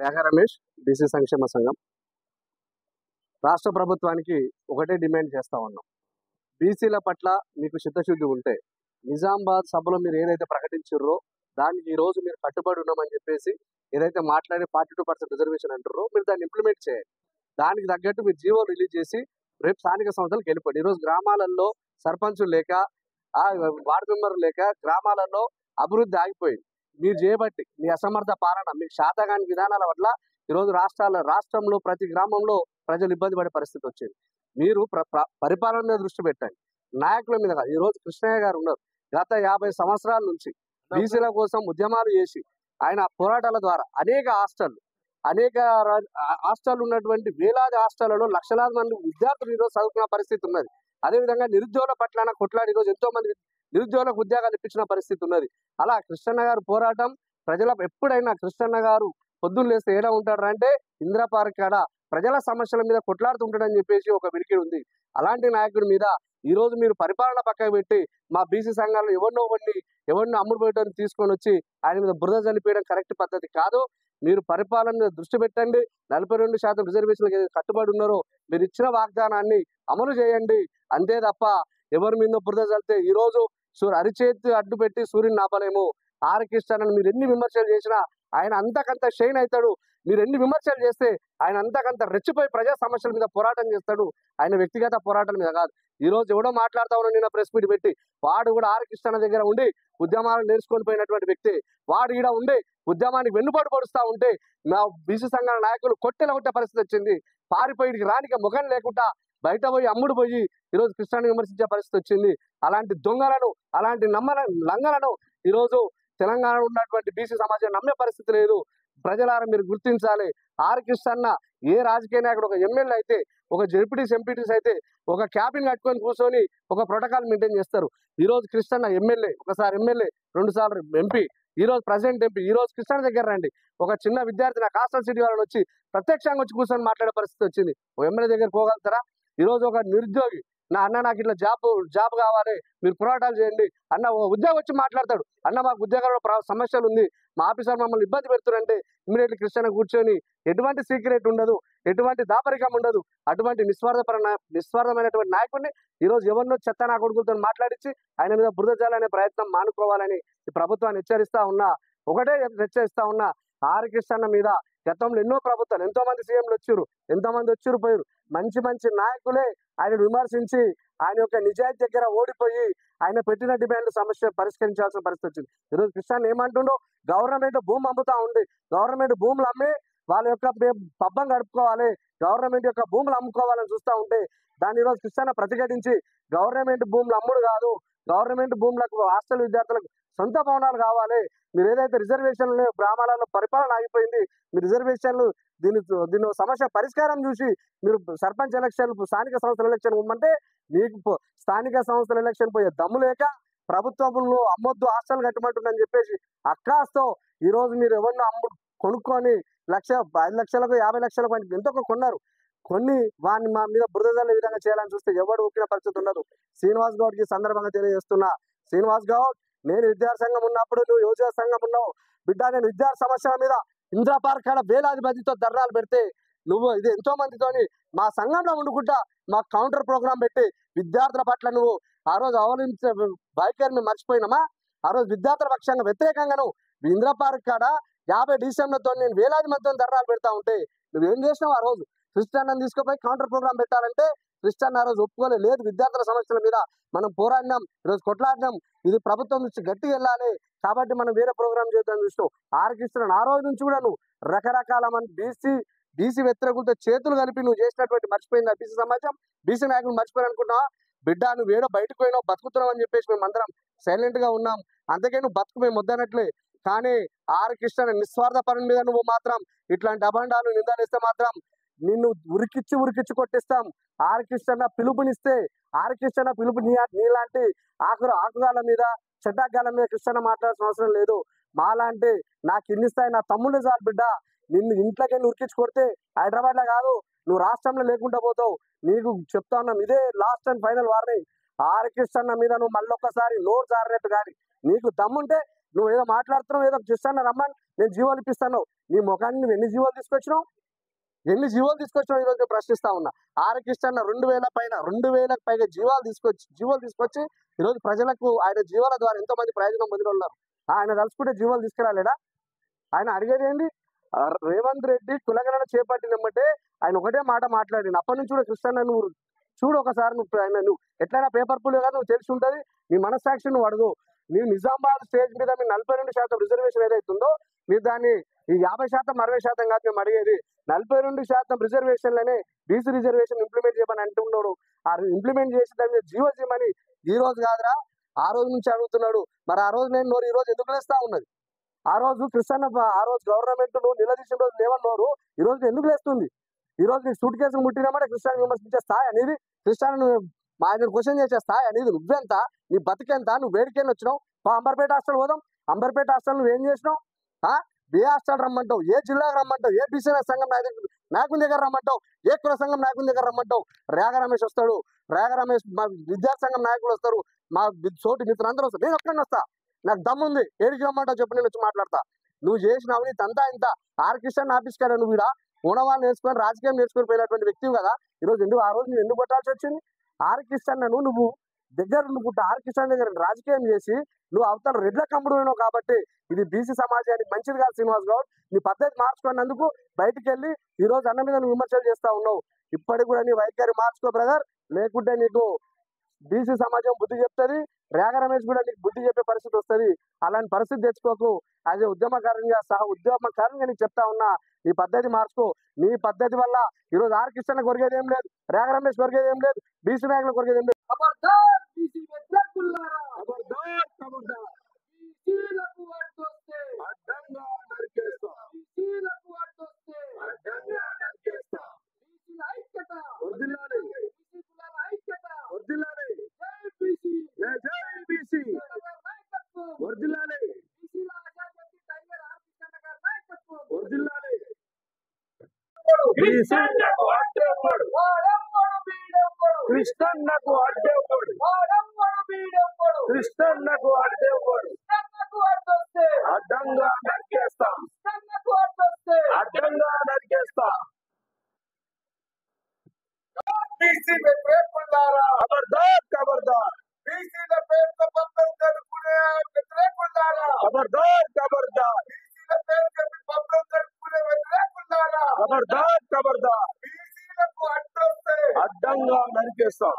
Megha Ramesh, BC సంక్షేమ సంఘం. రాష్ట్ర ప్రభుత్వానికి ఒకటే డిమాండ్ చేస్తా ఉన్నాం. బీసీల పట్ల మీకు చిత్తశుద్ధి ఉంటే నిజామాబాద్ సభలో మీరు ఏదైతే ప్రకటించారో దానికి ఈ రోజు మీరు కట్టుబడి ఉన్నామని చెప్పేసి ఏదైతే మాట్లాడి 42% రిజర్వేషన్ అంటారో మీరు దాన్ని ఇంప్లిమెంట్ చేయండి. దానికి తగ్గట్టు మీరు జీవో రిలీజ్ చేసి రేపు స్థానిక సంస్థలకు వెళ్ళిపోండి. ఈరోజు గ్రామాలలో సర్పంచులు లేక వార్డు మెంబర్లు లేక గ్రామాలలో అభివృద్ధి ఆగిపోయింది. మీరు చేయబట్టి మీ అసమర్థ పాలన, మీకు శాతగాని విధానాల వల్ల ఈరోజు రాష్ట్రంలో ప్రతి గ్రామంలో ప్రజలు ఇబ్బంది పడే పరిస్థితి వచ్చింది. మీరు పరిపాలన మీద దృష్టి పెట్టండి, నాయకుల మీద కాదు. ఈరోజు కృష్ణయ్య గారు ఉన్నారు. గత 50 సంవత్సరాల నుంచి బీసీల కోసం ఉద్యమాలు చేసి ఆయన పోరాటాల ద్వారా అనేక హాస్టల్ ఉన్నటువంటి వేలాది హాస్టళ్లలో లక్షలాది మంది విద్యార్థులు ఈరోజు చదువుకున్న పరిస్థితి ఉన్నది. అదేవిధంగా నిరుద్యోగుల పట్ల కొట్లాడి ఈరోజు ఎంతో మంది నిరుద్యోగులకు ఉద్యోగాలు ఇప్పించిన పరిస్థితి ఉన్నది. అలా కృష్ణన్న గారు పోరాటం ప్రజలకు ఎప్పుడైనా కృష్ణన్న గారు పొద్దున్న లేస్తే ఏడా ఉంటారంటే ఇందిరా పార్క్ కాడ ప్రజల సమస్యల మీద కొట్లాడుతుంటాడని చెప్పేసి ఒక వినికిడి ఉంది. అలాంటి నాయకుడి మీద ఈ రోజు మీరు పరిపాలన పక్కకు పెట్టి మా బీసీ సంఘాలను ఎవరినో అమ్ముడు పోయటాన్ని తీసుకొని వచ్చి ఆయన మీద బురద చల్లిపోయడం కరెక్ట్ పద్ధతి కాదు. మీరు పరిపాలన మీద దృష్టి పెట్టండి. 42% రిజర్వేషన్లకు కట్టుబడి ఉన్నారో మీరు ఇచ్చిన వాగ్దానాన్ని అమలు చేయండి. అంతే తప్ప ఎవరి మీద బురద చల్లితే ఈ రోజు అరిచేతి అడ్డు పెట్టి సూర్యుని ఆపలేము. ఆర్ కృష్ణని మీరు ఎన్ని విమర్శలు చేసినా ఆయన అంతకంత షైన్ అవుతాడు. మీరు ఎన్ని విమర్శలు చేస్తే ఆయన అంతకంత రెచ్చిపోయి ప్రజా సమస్యల మీద పోరాటం చేస్తాడు. ఆయన వ్యక్తిగత పోరాటాల మీద కాదు. ఈ రోజు ఎవడో మాట్లాడుతా ఉన్నా నిన్న ప్రెస్ మీట్ పెట్టి, వాడు కూడా ఆర్ కృష్ణ దగ్గర ఉండి ఉద్యమాలు నేర్చుకొని పోయినటువంటి వ్యక్తి. వాడు ఈడ ఉండి ఉద్యమానికి వెన్నుపాటు పడుస్తూ ఉంటే మా బీసీ సంఘాల నాయకులు కొట్టెల కొట్టే పరిస్థితి వచ్చింది. పారిపోయి రానిక ముఖం లేకుండా బయట పోయి అమ్ముడు పోయి ఈరోజు కృష్ణాన్ని విమర్శించే పరిస్థితి వచ్చింది. అలాంటి దొంగలను, అలాంటి లంగలను ఈరోజు తెలంగాణ ఉన్నటువంటి బీసీ సమాజం నమ్మే పరిస్థితి లేదు. ప్రజలారా మీరు గుర్తించాలి. ఆర్ కృష్ణ ఏ రాజకీయ నాయకుడు ఒక ఎమ్మెల్యే అయితే, ఒక జెడ్పీటీస్ ఎంపీటీస్ అయితే ఒక క్యాబిన్ కట్టుకొని కూర్చొని ఒక ప్రోటోకాల్ మెయింటైన్ చేస్తారు. ఈ రోజు కృష్ణ ఎమ్మెల్యే, ఒకసారి ఎమ్మెల్యే, 2 సార్లు ఎంపీ, ఈ రోజు ప్రెసిడెంట్ ఎంపీ. ఈ రోజు కృష్ణ దగ్గర రండి, ఒక చిన్న విద్యార్థి నాకు హాస్టల్ సిటీ వాళ్ళని వచ్చి ప్రత్యక్షంగా వచ్చి కూర్చొని మాట్లాడే పరిస్థితి వచ్చింది. ఒక ఎమ్మెల్యే దగ్గర పోగలుగుతారా? ఈ రోజు ఒక నిరుద్యోగి నాకు ఇట్లా జాబ్ కావాలి, మీరు పోరాటాలు చేయండి అన్న ఉద్యోగం వచ్చి మాట్లాడతాడు. మాకు ఉద్యోగాల్లో సమస్యలు ఉంది, మా ఆఫీసర్ మమ్మల్ని ఇబ్బంది పెడుతున్నారంటే ఇమ్మీడియట్లీ కృష్ణ కూర్చొని ఎటువంటి సీక్రెట్ ఉండదు, ఎటువంటి దాపరికం ఉండదు. అటువంటి నిస్వార్థమైనటువంటి నాయకుడిని ఈరోజు ఎవరినో చెత్త నా కొడుకులతో మాట్లాడించి ఆయన మీద బురద జల్లనే ప్రయత్నం మానుకోవాలని ఈ ప్రభుత్వాన్ని హెచ్చరిస్తా ఉన్నా. ఆర్ కృష్ణ మీద గతంలో ఎన్నో ప్రభుత్వాలు, ఎంతో మంది సీఎంలు వచ్చారు, ఎంతోమంది పోయారు. మంచి నాయకులే ఆయన విమర్శించి ఆయన యొక్క నిజాయితీ దగ్గర ఓడిపోయి ఆయన పెట్టిన డిమాండ్ సమస్య పరిష్కరించాల్సిన పరిస్థితి వచ్చింది. ఈరోజు కృష్ణ ఏమంటుండో, గవర్నమెంట్ భూమి అమ్ముతా ఉంది, గవర్నమెంట్ భూములు అమ్మి వాళ్ళ యొక్క పబ్బం గడుపుకోవాలి, గవర్నమెంట్ యొక్క భూములు అమ్ముకోవాలని చూస్తూ ఉంటే దాన్ని ఈరోజు కృష్ణ ప్రతిఘటించి గవర్నమెంట్ భూములు అమ్ముడు కాదు, గవర్నమెంట్ భూములకు హాస్టల్ విద్యార్థులకు సొంత భవనాలు కావాలి. మీరు ఏదైతే రిజర్వేషన్లు గ్రామాలలో పరిపాలన ఆగిపోయింది, మీ రిజర్వేషన్లు దీని సమస్య పరిష్కారం చూసి మీరు సర్పంచ్ ఎలక్షన్, స్థానిక సంస్థల ఎలక్షన్ ఇవ్వమంటే మీకు స్థానిక సంస్థల ఎలక్షన్ పోయే దమ్ము లేక ప్రభుత్వంలో అమ్మొద్దు హాస్టల్ కట్టమంటుందని చెప్పేసి అక్కాస్తో ఈ రోజు మీరు ఎవరినో కొనుక్కొని 5 లక్షలకు 50 లక్షలకు ఎంతో కొన్నారు. వాడిని మా మీద బురద జల్లే విధంగా చేయాలని చూస్తే ఎవడు ఊపిన పరిస్థితి ఉండదు. శ్రీనివాస్ గౌడ్కి సందర్భంగా తెలియజేస్తున్నా, శ్రీనివాస్ గౌడ్, నేను విద్యార్థి సంఘం ఉన్నప్పుడు నువ్వు యువజన సంఘం ఉన్నావు బిడ్డ. నేను విద్యార్థి సమస్యల మీద ఇందిరా పార్క్ కాడ వేలాది మందితో ధర్నాలు పెడితే నువ్వు ఇది ఎంతో మందితోని మా సంఘంలో ఉండుకుంటా మా కౌంటర్ ప్రోగ్రాం పెట్టి విద్యార్థుల పట్ల నువ్వు ఆ రోజు అవలంబించే వైఖరిని మర్చిపోయినామా? ఆ రోజు విద్యార్థుల పక్షంగా వ్యతిరేకంగాను ఇందిరా పార్క్ కాడ 50 డిసెంబర్తో నేను వేలాది మందితో ధర్నాలు పెడతా ఉంటే నువ్వేం చేసినావు? ఆ రోజు కృష్ణాన్ని తీసుకుపోయి కౌంటర్ ప్రోగ్రాం పెట్టాలంటే కృష్ణ ఆ రోజు ఒప్పుకోలేదు. విద్యార్థుల సమస్యల మీద మనం పోరాడినాం, ఈరోజు కొట్లాడినాం. ఇది ప్రభుత్వం నుంచి గట్టిగా వెళ్ళాలి కాబట్టి మనం వేరే ప్రోగ్రామ్ చేద్దాం చూసినాం. ఆర్ కృష్ణ ఆ రోజు నుంచి కూడా నువ్వు రకరకాల బీసీ వ్యతిరేకులతో చేతులు కలిపి నువ్వు చేసినటువంటి మర్చిపోయిందా బీసీ సమాజం? బీసీ నాయకులు మర్చిపోయారు అనుకున్నావా? బిడ్డ నువ్వు ఏడో బయటకు పోయినావు, బతుకుతున్నావు అని చెప్పేసి మేము అందరం సైలెంట్ గా ఉన్నాం. అందుకే నువ్వు బతుకు మేము వద్దనట్లే. కానీ ఆర్ కృష్ణ నిస్వార్థ పని మీద నువ్వు మాత్రం ఇట్లాంటి అభండాలు నిందలేస్తే మాత్రం నిన్ను ఉరికిచ్చి కొట్టిస్తాం. ఆర్ కృష్ణ పిలుపునిస్తే ఆర్ కృష్ణ పిలుపు నీలాంటి ఆకుగాల మీద చెడ్డాగాల మీద కృష్ణ మాట్లాడాల్సిన అవసరం లేదు. మాలాంటి నాకు ఇన్ని స్థాయి నా తమ్ముళ్ళు చాలు బిడ్డ. నిన్ను ఇంట్లోకి ఉరికించి కొడితే హైదరాబాద్ లో కాదు, నువ్వు రాష్ట్రంలో లేకుండా పోతావు. నీకు చెప్తా ఉన్నాం, ఇదే last and final warning. R Krishna మీద నువ్వు మళ్ళొక్కసారి నోరు జారినట్టు కానీ నీకు దమ్ముంటే నువ్వు ఏదో మాట్లాడుతున్నావు, ఏదో చేస్తాను రమ్మని నేను జీవోలు ఇప్పిస్తాను. నీ ముఖాన్ని నువ్వు ఎన్ని జీవోలు తీసుకొచ్చినావు? ఈ రోజు ప్రశ్నిస్తా ఉన్నా. ఆరకిష్టన్న 2000 పైగా జీవోలు తీసుకొచ్చి ఈ రోజు ప్రజలకు ఆయన జీవాల ద్వారా ఎంతో మంది ప్రయోజనం పొందిన ఉన్నారు. ఆయన తలుచుకుంటే జీవోలు తీసుకురాలేడా? ఆయన అడిగేది ఏంటి? రేవంత్ రెడ్డి కులగణన చేపట్టినమ్మంటే ఆయన ఒకటే మాట మాట్లాడింది. అప్పటి నుంచి కూడా కృష్ణన్న నువ్వు చూడు ఒకసారి, నువ్వు ఎట్లయినా పేపర్ పుల్ కదా, నువ్వు తెలిసి ఉంటుంది. నీ మనస్సాక్షి నువ్వు అడుగు. నీ నిజామాబాద్ స్టేజ్ మీద మీ 42% రిజర్వేషన్ ఏదైతుందో మీరు దాన్ని ఈ 50% 60% కాదు మేము అడిగేది. 42% రిజర్వేషన్లనే బీసీ రిజర్వేషన్ ఇంప్లిమెంట్ చేయమని అంటున్నాడు. ఆ ఇంప్లిమెంట్ చేసి దాని మీద జీవో చేయమని ఈ రోజు కాదురా, ఆ రోజు నుంచి అడుగుతున్నాడు. మరి ఆ రోజు నేను నోరు ఈ రోజు ఎందుకు లేస్తా ఉన్నది? ఆ రోజు కృష్ణన్న ఆ రోజు గవర్నమెంట్ నిలదీసిన రోజు లేవన్నోరు ఈ రోజు ఎందుకు లేస్తుంది? ఈ రోజు నీకు సూట్ కేసులు ముట్టినామంటే కృష్ణాన్ని విమర్శించే స్థాయి అనేది, కృష్ణాన్ని ఆయన క్వశ్చన్ చేసే స్థాయి అనేది నువ్వెంత, నీ బతికెంత, నువ్వు వేడికెళ్ళి వచ్చినావు? అంబర్పేట హాస్టల్ పోదాం. అంబర్పేట హాస్టల్ నువ్వేం చేసినావు? ఏ హాస్టల్ రమ్మంటావు? ఏ జిల్లాకు రమ్మంటావు? ఏ బీసీ సంఘం నాయకుని దగ్గర రమ్మంటావు? ఏ కుల సంఘం నాయకుని దగ్గర రమ్మంటావు? రేగ రమేష్ వస్తాడు, రేగ రమేష్ మా విద్యార్థి సంఘం నాయకులు వస్తారు, మా సోటి మిత్రులందరూ వస్తారు. నేను ఒక్కడిని వస్తా, నాకు దమ్ముంది. ఏడికి రమ్మంటావు చెప్పు, నేను వచ్చి మాట్లాడతా. నువ్వు చేసిన అవినీతి అంతా ఇంత. ఆర్ కిషన్ ఆఫీస్ కాడ నువ్వు కూడా గుణవాళ్ళు నేర్చుకొని రాజకీయం నేర్చుకొని పోయినటువంటి వ్యక్తివి కదా. ఈరోజు ఎందుకు ఆ రోజు నువ్వు ఎందుకు కొట్టాల్సి వచ్చింది? ఆర్ కిషన్ నువ్వు దగ్గర నువ్వు ఆర్ కిషన్ దగ్గర రాజకీయం చేసి నువ్వు అవతల రెడ్ల కమ్ముడు అయినావు కాబట్టి ఇది బీసీ సమాజానికి మంచిది కాదు. శ్రీనివాస్ గౌడ్, నీ పద్ధతి మార్చుకున్నందుకు బయటికి వెళ్ళి ఈ రోజు అన్న మీద నువ్వు విమర్శలు చేస్తా ఉన్నావు. ఇప్పటికి కూడా నీ వైఖరి మార్చుకో బ్రదర్, లేకుంటే నీకు బీసీ సమాజం బుద్ధి చెప్తుంది. రేగ రమేష్ కూడా నీకు బుద్ధి చెప్పే పరిస్థితి వస్తుంది. అలాంటి పరిస్థితి తెచ్చుకోకు. యాజ్ ఏ ఉద్యమకారునిగా నీకు చెప్తా ఉన్నా, నీ పద్ధతి మార్చుకో. నీ పద్ధతి వల్ల ఈరోజు ఆర్ కిషన్ కొరిగేది ఏం లేదు, రేగ రమేష్ కొరిగేది ఏం లేదు, బీసీ నాయకులు కొరిగేది ఏం లేదు. కృష్ణన్నకు అడ్డేవాడు, కృష్ణన్నకు అడ్డేవాడు, అడ్డంగా నరికేస్తాం, అడ్డంగా నరికేస్తాం. బీసీ వ్యతిరేకులారా ఖబర్దార్, ఖబర్దార్. బీసీల పేరుతో పబ్బం జరుపుకునే వ్యతిరేకులారా ఖబర్దార్, ఖబర్దార్. బీసీల పేరు చెప్పి పబ్బం జరుపుకునే వ్యతిరేకులారా ఖబర్దార్, ఖబర్దార్. బీసీలకు అడ్డొస్తే అడ్డంగా నరికేస్తాం.